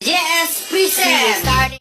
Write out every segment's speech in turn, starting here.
Yes, present.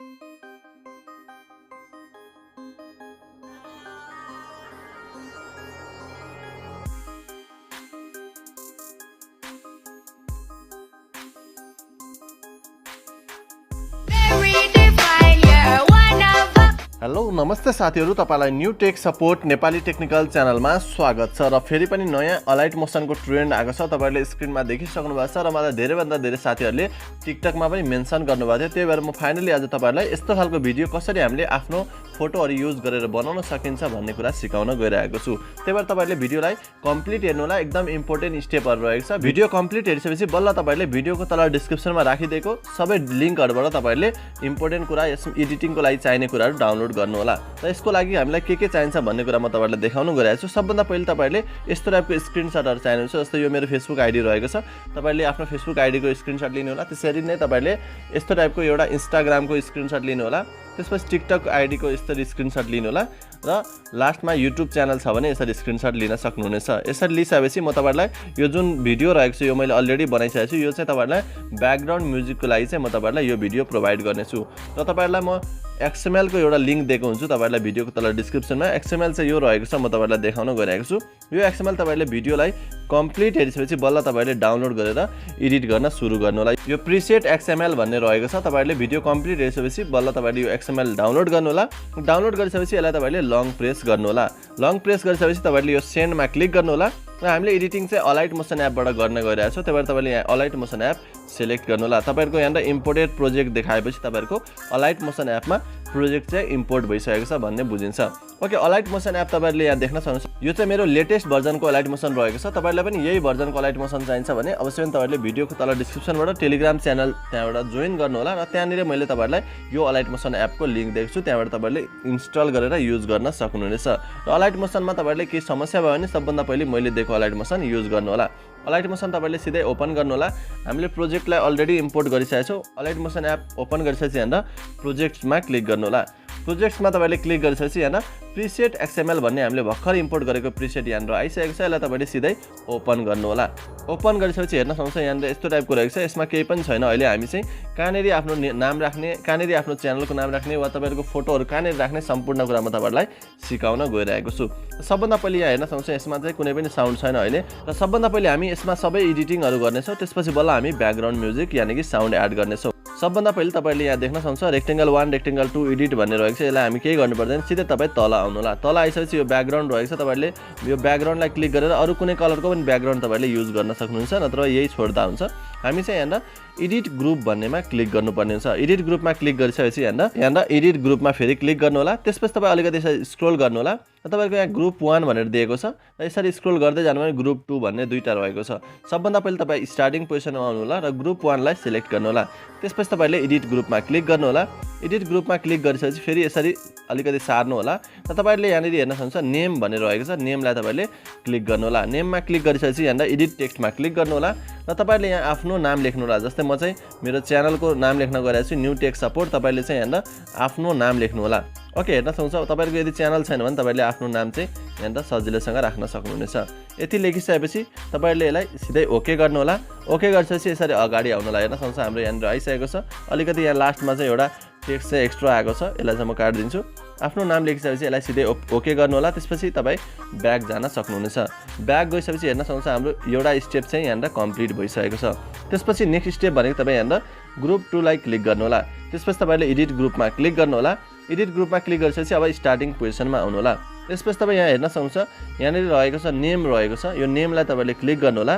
Hello नमस्ते साथीहरु, तपाईलाई new tech support Nepali technical च्यानलमा स्वागत छ र फेरि पनि नयाँ अलाइट मोसनको ट्रेन्ड आएको छ। तपाईहरुले स्क्रिनमा देखिसक्नु भएको छ र मलाई धेरै भन्दा धेरै साथीहरुले टिकटकमा पनि मेन्सन गर्नुभएको थियो। त्यही भएर म फाइनली आज तपाईहरुलाई यस्तो खालको भिडियो कसरी हामीले आफ्नो फोटोहरु युज गरेर बनाउन सकिन्छ भन्ने कुरा सिकाउन गइरहेको छु। त्यही भएर तपाईहरुले भिडियोलाई कम्प्लिट हेर्नु होला, एकदम इम्पोर्टेन्ट स्टेपहरु रहेको छ। भिडियो कम्प्लिट हेरिसकेपछि बल्ल तपाईहरुले भिडियोको तल डिस्क्रिप्सनमा राखिदिएको सबै लिंकहरुबाट तपाईहरुले इम्पोर्टेन्ट कुरा एडिटिङको लागि चाहिने कुराहरु डाउनलोड गर्नु होला। र यसको लागि हामीलाई के चाहिन्छ भन्ने कुरा म तपाईहरुलाई देखाउन गइरहेको छु। सबभन्दा पहिले तपाईहरुले यस्तो टाइपको स्क्रिनशटहरु चाहिनुहुन्छ। जस्तै यो मेरो फेसबुक आइडी रहेको छ, तपाईहरुले आफ्नो फेसबुक आइडीको स्क्रिनशट लिनु होला। त्यसरी नै तपाईहरुले यस्तो टाइपको एउटा इन्स्टाग्रामको स्क्रिनशट लिनु होला। त्यसपछि टिकटक आइडीको यसरी स्क्रिनशट लिनु होला र लास्टमा युट्युब च्यानल छ भने यसरी स्क्रिनशट लिन सक्नुहुनेछ। यसरी लिइसकेपछि म तपाईहरुलाई यो जुन भिडियो रहेको छ यो मैले अलरेडी बनाइसकेको छु। यो चाहिँ तपाईहरुलाई ब्याकग्राउन्ड म्युजिकको लागि चाहिँ म तपाईहरुलाई यो भिडियो प्रोभाइड गर्नेछु र तपाईहरुलाई म XML को एउटा लिंक दिएको हुन्छु तपाईहरुलाई भिडियोको तल डिस्क्रिप्सनमा। XML चाहिँ यो रहेको छ, म तपाईहरुलाई देखाउन गइरहेको छु। यो XML तपाईहरुले भिडियोलाई कम्प्लिट हेरिसकेपछि बल्ल तपाईहरुले डाउनलोड गरेर एडिट गर्न सुरु गर्नु होला। यो प्रिसेट XML भन्ने रहेको छ। तपाईहरुले भिडियो कम्प्लिट हेरिसकेपछि बल्ल तपाईहरुले यो XML डाउनलोड गर्नु होला। डाउनलोड गरिसकेपछि यसलाई तपाईहरुले लङ प्रेस गर्नु होला। लङ प्रेस गरिसकेपछि तपाईहरुले यो सेन्डमा क्लिक गर्नु होला र हामीले एडिटिङ चाहिँ अलाइट मोसन एपबाट गर्न गइरहेको छौँ। त्यही भएर तपाईहरुले यहाँ अलाइट मोसन एप सिलेक्ट गर्नु होला। तपाईहरुको यहाँ इम्पोर्टेड प्रोजेक्ट देखाएपछि तपाईहरुको अलाइट मोसन एपमा प्रोजेक्ट चाहिँ इम्पोर्ट भइसकेको छ भन्ने बुझिन्छ। ओके, अलाइट मोसन एप तपाईहरुले यहाँ देख्न सक्नुहुन्छ। यो चाहिँ मेरो लेटेस्ट भर्जनको अलाइट मोसन रहेको छ। तपाईहरुलाई पनि यही भर्जनको अलाइट मोसन चाहिन्छ भने अवश्य तपाईहरुले भिडियोको तल डिस्क्रिप्सनबाट टेलिग्राम च्यानल त्यहाँबाट जोइन गर्नु होला र त्यहाँनिर मैले तपाईहरुलाई यो अलाइट मोसन एपको लिंक दिएको छु। त्यहाँबाट तपाईहरुले इन्स्टल गरेर युज गर्न सक्नुहुनेछ। र अलाइट मोसनमा तपाईहरुले केही समस्या भयो भने सबभन्दा पहिले मैले दिएको अलाइट मोसन युज गर्नु होला। अलाइट मोसन तपाईहरुले सिधै ओपन गर्नु होला। हामीले प्रोजेक्टलाई अलरेडी इम्पोर्ट गरिसकेका छौँ। अलाइट मोसन एप ओपन गरिसकेपछि यहाँ प्रोजेक्ट्समा क्लिक गर्नु होला। प्रोजेक्ट्समा तपाईहरुले क्लिक गरिसकेपछि यहाँ प्रिसेट XML भन्ने हामीले भर्खर इम्पोर्ट गरेको प्रिसेट यहाँनिर आइसकेको छ। यसलाई तपाईहरुले सिधै ओपन गर्नु होला। ओपन गरिसकेपछि हेर्न सक्नुहुन्छ यहाँनिर यस्तो टाइपको रहेको छ। यसमा केही पनि छैन। अहिले हामी चाहिँ कहाँनेरि आफ्नो नाम राख्ने, कहाँनेरि आफ्नो च्यानलको नाम राख्ने वा तपाईहरुको फोटोहरु कहाँनेरि राख्ने सम्पूर्ण कुरा म तपाईहरुलाई सिकाउन गइरहेको छु। सबभन्दा पहिले यहाँ हेर्न सक्नुहुन्छ यसमा चाहिँ कुनै पनि साउन्ड छैन अहिले। र सबभन्दा पहिले हामी यसमा सबै एडिटिङहरु गर्नेछौँ। त्यसपछि बल्ल हामी ब्याकग्राउन्ड म्युजिक यानि कि साउन्ड एड गर्नेछौँ। सबभन्दा पहिले तपाईहरुले यहाँ देख्न सक्नुहुन्छ रेक्टेंगल 1 रेक्टेंगल 2 एडिट भन्ने रहेको छ। यसलाई हामी केही गर्नु पर्दैन, सिधै तपाई तल आउनु होला। तल आइसकेपछि यो ब्याकग्राउन्ड रहेको छ। तपाईहरुले यो ब्याकग्राउन्डलाई क्लिक गरेर अरु कुनै कलरको पनि ब्याकग्राउन्ड तपाईहरुले युज गर्न सक्नुहुन्छ, नत्र यही छोड्दा हुन्छ। हामी चाहिँ यहाँ एडिट ग्रुप भन्नेमा क्लिक गर्नुपर्ने हुन्छ। एडिट ग्रुपमा क्लिक गरिसकेपछि यहाँ एडिट ग्रुपमा फेरि क्लिक गर्नु होला। त्यसपछि तपाई अलिकति यसरी स्क्रोल गर्नु होला। तपाईहरुको यहाँ ग्रुप 1 भनेर दिएको छ र यसरी स्क्रोल गर्दै जानु भने ग्रुप 2 भन्ने दुईटा रहेको छ। सबभन्दा पहिले तपाई स्टार्टिङ पोजिसनमा आउनु होला र ग्रुप 1 लाई सिलेक्ट गर्नु होला। त्यसपछि तपाईहरुले एडिट ग्रुपमा क्लिक गर्नु होला। एडिट ग्रुपमा क्लिक गरिसकेपछि फेरि यसरी अलिकति सार्नु होला र तपाईहरुले यहाँनिर हेर्न सक्नुहुन्छ नेम भनेर रहेको छ। नेमलाई तपाईहरुले क्लिक गर्नु होला। नेममा क्लिक गरिसकेपछि यहाँ एडिट टेक्स्टमा क्लिक गर्नु होला र तपाईहरुले यहाँ आफ्नो नाम लेख्नु होला। जस्तै म चाहिँ मेरो च्यानलको नाम लेख्न गइरहेको छु, न्यू टेक सपोर्ट। तपाईहरुले चाहिँ यहाँ आफ्नो नाम लेख्नु होला। ओके, हेर्न सक्नुहुन्छ तपाईहरुको यदि च्यानल छैन भने तपाईहरुले आफ्नो नाम चाहिँ यहाँ सजिलैसँग राख्न सक्नुहुनेछ। यति लेखिसकेपछि तपाईहरुले यसलाई सिधै ओके गर्नु होला। ओके गरिसकेपछि यसरी अगाडि आउनु होला। हेर्न सक्नुहुन्छ हाम्रो यहाँनिर आइसकेको छ। अलिकति यहाँ लास्टमा चाहिँ एउटा टेक्स्ट चाहिँ एक्स्ट्रा आएको छ, यसलाई चाहिँ म काट्दिन्छु। आफ्नो नाम लेखिसकेपछि यसलाई सिधै ओके गर्नु होला। त्यसपछि तपाई ब्याक जान सक्नुहुनेछ। ब्याक गइसकेपछि हेर्न सक्नुहुन्छ हाम्रो एउटा स्टेप चाहिँ यहाँ कम्प्लिट भइसकेको छ। त्यसपछि नेक्स्ट स्टेप भनेको तपाई यहाँ ग्रुप 2 लाई क्लिक गर्नु होला। त्यसपछि तपाईहरुले एडिट ग्रुपमा क्लिक गर्नु होला। एडिट ग्रुपमा क्लिक गरिसकेपछि अब स्टार्टिङ पोजिसनमा आउनु होला। त्यसपछि तपाई यहाँ हेर्न सक्नुहुन्छ यहाँनिर रहेको छ नेम रहेको छ। यो नेमलाई तपाईहरुले क्लिक गर्नु होला।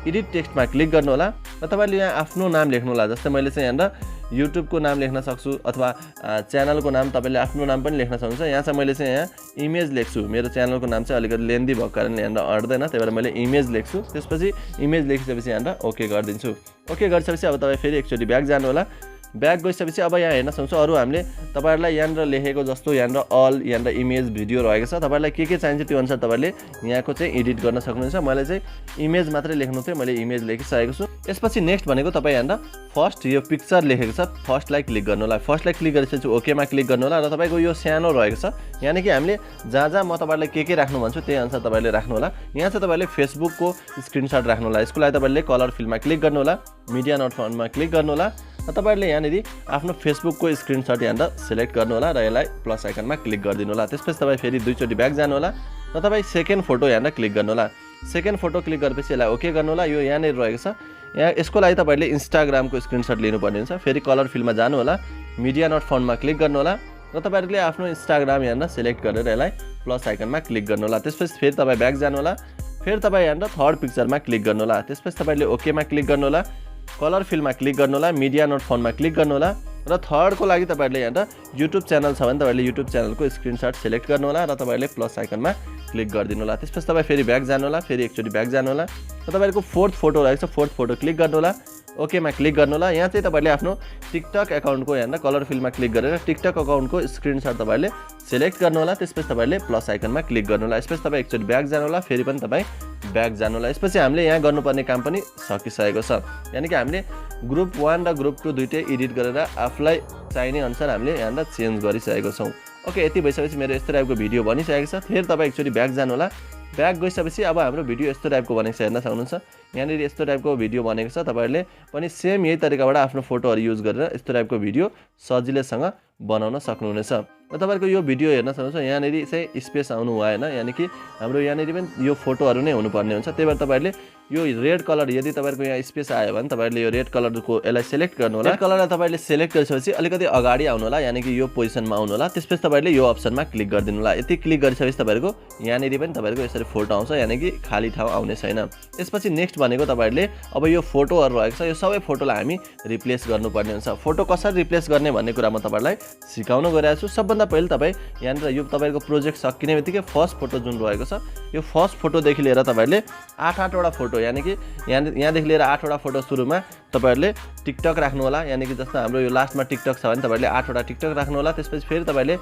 एडिट टेक्स्टमा क्लिक गर्नु होला र तपाईहरुले यहाँ आफ्नो नाम लेख्नु होला। जस्तै मैले चाहिँ यहाँ युट्युबको नाम लेख्न सक्छु अथवा च्यानलको नाम तपाईले आफ्नो नाम पनि लेख्न सक्नुहुन्छ। यहाँ चाहिँ मैले चाहिँ यहाँ इमेज लेख्छु। मेरो च्यानलको नाम चाहिँ अलिकति लेन्दी भएको कारणले यहाँ अट्दैन, त्यही भएर मैले इमेज लेख्छु। त्यसपछि इमेज लेखिसकेपछि यहाँ ओके गरिदिन्छु। ओके गरिसकेपछि अब तपाईँ फेरि एकचोटि ब्याक जानु होला। ब्याक गइसकेपछि अब यहाँ हेर्न सक्नुहुन्छ अरु हामीले तपाईहरुलाई यहाँनिर लेखेको जस्तो यहाँनिर अल यहाँनिर इमेज भिडियो रहेको छ। तपाईहरुलाई के चाहिन्छ त्यो अनुसार तपाईले यहाँको चाहिँ एडिट गर्न सक्नुहुन्छ। मैले चाहिँ इमेज मात्रै लेख्नु थियो, मैले इमेज लेखिसकेको छु। यसपछि नेक्स्ट भनेको तपाई यहाँनिर फर्स्ट यो पिक्चर लेखेको छ, फर्स्टलाई क्लिक गर्नु होला। फर्स्टलाई क्लिक गरिसकेपछि ओकेमा क्लिक गर्नु होला र तपाईको यो सानो रहेको छ, यानी कि हामीले जहाँ म तपाईहरुलाई के राख्नु भन्छु त्यही अनुसार तपाईले राख्नु होला। यहाँ चाहिँ तपाईले फेसबुकको स्क्रिनशट राख्नु होला। यसको लागि तपाईले कलर फिलमा क्लिक गर्नु होला, मिडिया नोट फन्टमा क्लिक गर्नु होला तपाईहरुले यहाँनेरि आफ्नो फेसबुकको स्क्रिनशट यहाँबाट सिलेक्ट गर्नु होला र यसलाई प्लस आइकनमा क्लिक गरिदिनु होला त्यसपछि तपाई फेरि दुई चोटी ब्याक जानु होला र तपाई सेकेन्ड फोटो यहाँबाट क्लिक गर्नु होला सेकेन्ड फोटो क्लिक गरेपछि यसलाई ओके गर्नु होला यो यहाँनेरि रहेको छ यहाँ यसको लागि तपाईहरुले इन्स्टाग्रामको स्क्रिनशट लिनुपर्ने हुन्छ फेरि कलर फिलमा जानु होला मिडिया नट फन्टमा क्लिक गर्नु होला र तपाईहरुले आफ्नो इन्स्टाग्राम यहाँबाट सिलेक्ट गरेर यसलाई प्लस आइकनमा क्लिक गर्नु होला त्यसपछि फेरि तपाई ब्याक जानु होला फेरि तपाई यहाँबाट थर्ड पिक्चरमा क्लिक गर्नु होला त्यसपछि तपाईहरुले ओकेमा क्लिक गर्नु होला कलर फिलमा क्लिक गर्नु होला मिडिया नोट फन्टमा क्लिक गर्नु होला र थर्डको लागि तपाईहरुले यहाँबाट युट्युब च्यानल छ भने तपाईहरुले युट्युब च्यानलको स्क्रिनशट सिलेक्ट गर्नु होला र तपाईहरुले प्लस आइकनमा क्लिक गरिदिनु होला त्यसपछि तपाई फेरि ब्याक जानु होला फेरि एकचोटी ब्याक जानु होला र तपाईहरुको फोर्थ फोटो रहेको छ फोर्थ फोटो क्लिक गर्नु होला ओकेमा क्लिक गर्नु होला यहाँ चाहिँ तपाईहरुले आफ्नो टिकटक अकाउन्टको यहाँबाट कलर फिलमा क्लिक गरेर टिकटक अकाउन्टको स्क्रिनशट तपाईहरुले सिलेक्ट गर्नु होला त्यसपछि तपाईहरुले प्लस आइकनमा क्लिक गर्नु होला यसपछि तपाई एकचोटी ब्याक जानु होला फेरि पनि तपाई ब्याक जानु होला यसपछि हामीले यहाँ गर्नुपर्ने काम पनि सकिसकेको छ यानी कि हामीले ग्रुप 1 र ग्रुप 2 दुईटै एडिट गरेर आफुलाई चाहिने अनुसार हामीले यहाँबाट चेन्ज गरिसकेको छौं ओके यति भइसकेपछि मेरो यस्तो टाइपको भिडियो बनिसकेको छ फेरि तपाई एकचोटी ब्याक जानु होला ब्याक गइसकेपछि अब हाम्रो भिडियो यस्तो टाइपको बनेको छ हेर्न सक्नुहुन्छ यहाँनिर यस्तो टाइपको भिडियो बनेको छ तपाईहरुले पनि सेम यही तरिकाबाट आफ्नो फोटोहरु युज गरेर यस्तो टाइपको भिडियो सजिलैसँग बनाउन सक्नुहुनेछ र तपाईहरुको यो भिडियो हेर्न सक्नुहुन्छ यहाँनिर चाहिँ स्पेस आउनु भएन यानी कि हाम्रो यहाँनिर पनि यो फोटोहरु नै हुनुपर्ने हुन्छ त्यही भएर तपाईहरुले यो रेड कलर यदि तपाईहरुको यहाँ स्पेस आयो भने तपाईहरुले यो रेड कलरको यसलाई सिलेक्ट गर्नु होला रेड कलरलाई तपाईहरुले सिलेक्ट गरिसकेपछि अलिकति अगाडि आउनु होला यानी कि यो पोजिसनमा आउनु होला त्यसपछि तपाईहरुले यो अप्सनमा क्लिक गरिदिनु होला यति क्लिक गरिसकेपछि तपाईहरुको यहाँनिर पनि तपाईहरुको यसरी फोटो आउँछ यानी कि खाली ठाउँ आउने छैन त्यसपछि नेक्स्ट भनेको तपाईहरुले अब यो फोटोहरु रहेको छ यो सबै फोटोलाई हामी रिप्लेस गर्नुपर्ने हुन्छ फोटो कसरी रिप्लेस गर्ने भन्ने कुरा म तपाईहरुलाई सिकाउन गइरहेको छु सबभन्दा पहिले तपाई यहाँनिर यो तपाईहरुको प्रोजेक्ट सकिने बित्तिकै फर्स्ट फोटो जुन रहेको छ यो फर्स्ट फोटो देखि लिएर तपाईहरुले 8 वटा फोटो यानी कि यहाँदेखि लिएर 8 वटा फोटो सुरुमा तपाईहरुले टिकटक राख्नु होला यानी कि जस्तो हाम्रो यो लास्टमा टिकटक छ भने तपाईहरुले 8 वटा टिकटक राख्नु होला त्यसपछि फेरि तपाईहरुले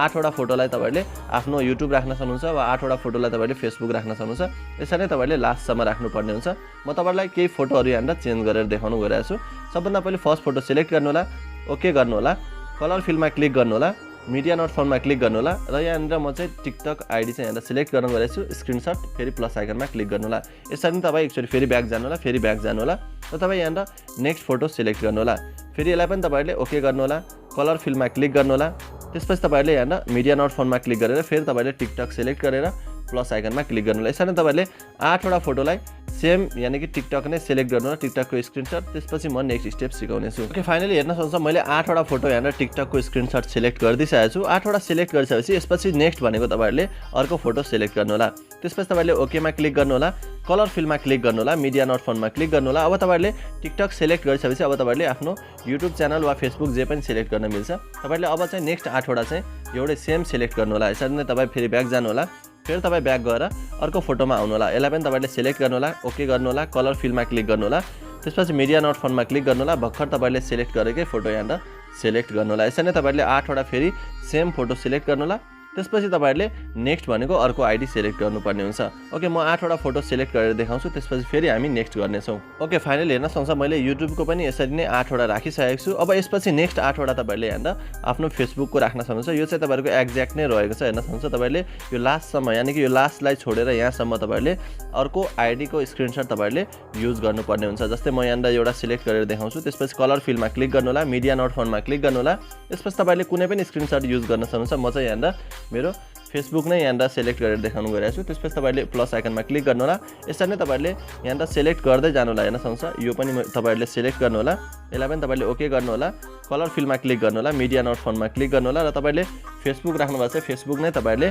8 वटा फोटोलाई तपाईहरुले आफ्नो युट्युब राख्न सक्नुहुन्छ वा 8 वटा फोटोलाई तपाईहरुले फेसबुक राख्न सक्नुहुन्छ यसरी नै तपाईहरुले लास्टसम्म राख्नु पर्ने हुन्छ म तपाईहरुलाई केही फोटोहरु यहाँबाट चेन्ज गरेर देखाउन गइरहेको छु सबभन्दा पहिले फर्स्ट फोटो सिलेक्ट गर्नु होला ओके गर्नु होला कलर फिलमा क्लिक गर्नु होला मिडिया नोट फन्टमा क्लिक गर्नु होला र यहाँनिर म चाहिँ टिकटक आइडी चाहिँ यहाँबाट सिलेक्ट गर्न गइरहेको छु स्क्रिनशट फेरि प्लस आइकनमा क्लिक गर्नु होला यसरी नै तपाईँ एकचोटि फेरि ब्याक जानु होला फेरि ब्याक जानु होला र तपाईँ यहाँनिर नेक्स्ट फोटो सिलेक्ट गर्नु होला फेरि यसलाई पनि तपाईँहरूले ओके गर्नु होला कलर फिलमा क्लिक गर्नु होला त्यसपछि तपाईँहरूले यहाँनिर मिडिया नोट फन्टमा क्लिक गरेर फेरि तपाईँले टिकटक सिलेक्ट गरेर प्लस आइकनमा क्लिक गर्नु होला यसरी नै तपाईँले 8 वटा फोटोलाई सेम यानी कि टिकटक नै सिलेक्ट गर्नु होला टिकटकको स्क्रिनशट त्यसपछि म नेक्स्ट स्टेप सिकाउने छु ओके फाइनली हेर्न सक्नुहुन्छ मैले 8 वटा फोटो यहाँनिर टिकटकको स्क्रिनशट सिलेक्ट गरिदिसकेको छु 8 वटा सिलेक्ट गरिसकेपछि यसपछि नेक्स्ट भनेको तपाईहरुले अर्को फोटो सिलेक्ट गर्नु होला त्यसपछि तपाईहरुले ओकेमा क्लिक गर्नु होला कलर फिलमा क्लिक गर्नु होला मिडिया नोट फन्टमा क्लिक गर्नु होला अब तपाईहरुले टिकटक सिलेक्ट गरिसकेपछि अब तपाईहरुले आफ्नो युट्युब च्यानल वा फेसबुक जे पनि सिलेक्ट गर्न मिल्छ तपाईहरुले अब चाहिँ नेक्स्ट 8 वटा चाहिँ एउटै सेम सिलेक्ट गर्नु होला यसरी नै तपाई फेरि ब्याक जानु होला फेरि तपाईँ ब्याक गएर अर्को फोटोमा आउनु होला यसलाई पनि तपाईँले सिलेक्ट गर्नु होला ओके गर्नु होला कलर फिलमा क्लिक गर्नु होला त्यसपछि मिडिया नोट फन्टमा क्लिक गर्नु होला भर्खर तपाईँले सिलेक्ट गरेकै फोटो यहाँबाट सिलेक्ट गर्नु होला यसरी नै तपाईँले 8 वटा फेरि सेम फोटो सिलेक्ट गर्नु होला त्यसपछि तपाईहरुले नेक्स्ट भनेको अर्को आइडी सिलेक्ट गर्नुपर्ने हुन्छ ओके म 8 वटा फोटो सिलेक्ट गरेर देखाउँछु त्यसपछि फेरि हामी नेक्स्ट गर्ने छौं ओके फाइनली हेर्न सक्नुहुन्छ मैले युट्युबको पनि यसरी नै 8 वटा राखिसकेको छु अब यसपछि नेक्स्ट 8 वटा तपाईहरुले यहाँबाट आफ्नो फेसबुकको राख्न सक्नुहुन्छ यो चाहिँ तपाईहरुको एक्ज्याक्ट नै रहेको छ हेर्न सक्नुहुन्छ तपाईहरुले यो लास्टसम्म यानी कि यो लास्टलाई छोडेर यहाँसम्म तपाईहरुले अर्को आइडीको स्क्रिनशट तपाईहरुले युज गर्नुपर्ने हुन्छ जस्तै म यहाँबाट एउटा सिलेक्ट गरेर देखाउँछु त्यसपछि कलर फिलमा क्लिक गर्नु होला मिडिया नोट फन्टमा क्लिक गर्नु होला त्यसपछि तपाईहरुले कुनै पनि स्क्रिनशट युज गर्न सक्नुहुन्छ म चाहिँ यहाँबाट मेरो फेसबुक नै यहाँबाट सिलेक्ट गरेर देखाउन गइरहेको छु त्यसपछि तपाईहरुले प्लस आइकनमा क्लिक गर्नु होला यसरी नै तपाईहरुले यहाँबाट सिलेक्ट गर्दै जानु होला हेर्न सक्नुहुन्छ यो पनि तपाईहरुले सिलेक्ट गर्नु होला यसलाई पनि तपाईहरुले ओके गर्नु होला कलर फिलमा क्लिक गर्नु होला मिडिया नोट फन्टमा क्लिक गर्नु होला र तपाईहरुले फेसबुक राख्नु भएको छ फेसबुक नै तपाईहरुले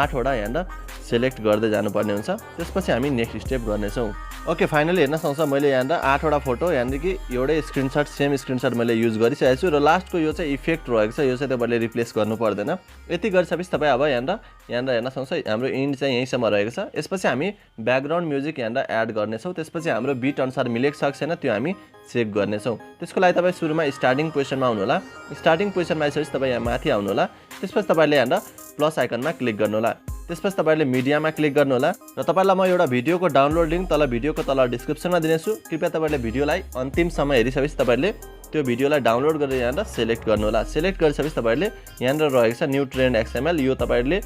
8 वटा यहाँबाट सिलेक्ट गर्दै जानुपर्ने हुन्छ त्यसपछि हामी नेक्स्ट स्टेप गर्ने छौं ओके फाइनली हेर्न सक्नुहुन्छ मैले यहाँबाट 8 वटा फोटो यानी कि एउटै स्क्रिनशट सेम स्क्रिनशट मैले युज गरिसकेको छु र लास्टको यो चाहिँ इफेक्ट रहेको छ यो चाहिँ तपाईहरुले रिप्लेस गर्नु पर्दैन यति गरिसकेपछि तपाई अब यहाँबाट हेर्न सक्नुहुन्छ हाम्रो इन्ड चाहिँ यहीसम्म रहेको छ यसपछि हामी ब्याकग्राउन्ड म्युजिक यहाँबाट एड गर्ने छौं त्यसपछि हाम्रो बिट अनुसार मिलेको छ छैन त्यो हामी चेक गर्ने छौं त्यसको लागि तपाई सुरुमा स्टार्टिङ पोजिसनमा आउनु होला स्टार्टिङ पोजिसनमा आइसकेपछि तपाई यहाँ माथि आउनु होला त्यसपछि तपाईले यहाँबाट प्लस आइकनमा क्लिक गर्नु होला त्यसपछि तपाईले मिडियामा क्लिक गर्नु होला र तपाईलाई म एउटा भिडियोको डाउनलोड लिंक तल भिडियोको तल डिस्क्रिप्सनमा दिनेछु कृपया तपाईले भिडियोलाई अन्तिमसम्म हेरिसकेपछि तपाईले त्यो भिडियोलाई डाउनलोड गरेर यहाँबाट सिलेक्ट गर्नु होला सिलेक्ट गरिसकेपछि तपाईले यहाँबाट रहेको छ न्यू ट्रेन्ड XML यो तपाईले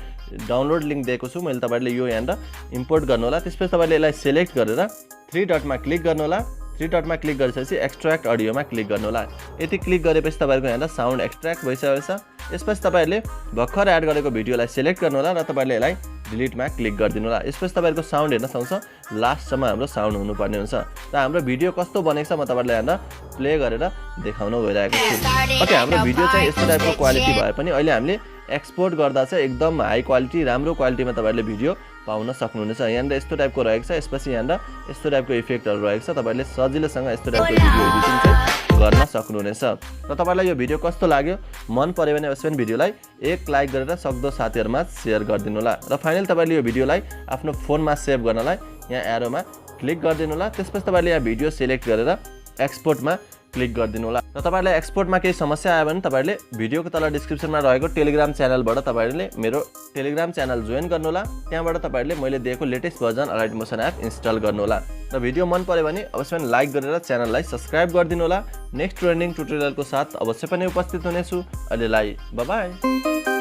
डाउनलोड लिंक दिएको छु मैले तपाईले यो यहाँबाट इम्पोर्ट गर्नु होला त्यसपछि तपाईले यसलाई सिलेक्ट गरेर 3 डटमा क्लिक गर्नु होला 3 डटमा क्लिक गरिसकेपछि एक्सट्र्याक्ट अडियोमा क्लिक गर्नु होला। यति क्लिक गरेपछि तपाईहरुको यहाँ साउन्ड एक्सट्र्याक्ट भइसकेको छ। यसपछि तपाईहरुले भर्खर एड गरेको भिडियोलाई सिलेक्ट गर्नु होला र तपाईहरुले यसलाई डिलिटमा क्लिक गरिदिनु होला। यसपछि तपाईहरुको साउन्ड हेर्न सक्नुहुन्छ लास्टसम्म हाम्रो साउन्ड हुनुपर्ने हुन्छ। र हाम्रो भिडियो कस्तो बनेको छ म तपाईहरुलाई यहाँ प्ले गरेर देखाउन गइरहेको छु। ओके, हाम्रो भिडियो चाहिँ यस्तो टाइपको क्वालिटी भए पनि अहिले हामीले एक्सपोर्ट गर्दा चाहिँ एकदम हाई क्वालिटी राम्रो क्वालिटीमा तपाईहरुले भिडियो पाउन सक्नुहुनेछ। यहाँ यस्तो टाइपको रहेको छ। यसपछि यहाँ यस्तो टाइपको इफेक्टहरु रहेको छ। तपाईहरुले सजिलैसँग यस्तो टाइपको भिडियो एडिटिङ चाहिँ गर्न सक्नुहुनेछ। र तपाईहरुलाई यो भिडियो कस्तो लाग्यो मन पर्यो भने अवश्य भिडियोलाई एक लाइक गरेर सक्दो साथीहरुमा शेयर गरिदिनु होला। र फाइनली तपाईहरुले यो भिडियोलाई आफ्नो फोनमा सेभ गर्नलाई यहाँ एरोमा क्लिक गरिदिनु होला। त्यसपछि तपाईहरुले यहाँ भिडियो सिलेक्ट गरेर एक्सपोर्टमा क्लिक गरिदिनु होला। र तपाईहरुलाई एक्सपोर्टमा केही समस्या आयो भने तपाईहरुले भिडियोको तल डिस्क्रिप्सनमा रहेको टेलिग्राम च्यानलबाट तपाईहरुले मेरो टेलिग्राम च्यानल जोइन गर्नु होला। त्यहाँबाट तपाईहरुले मैले दिएको latest version Alightmotion app install गर्नु होला। र भिडियो मन पर्यो भने अवश्य लाइक गरेर च्यानललाई सब्स्क्राइब गरिदिनु होला। नेक्स्ट ट्रेन्डिङ ट्युटोरियलको साथ अवश्य पनि उपस्थित हुनेछु। अहिलेलाई बाइ बाइ।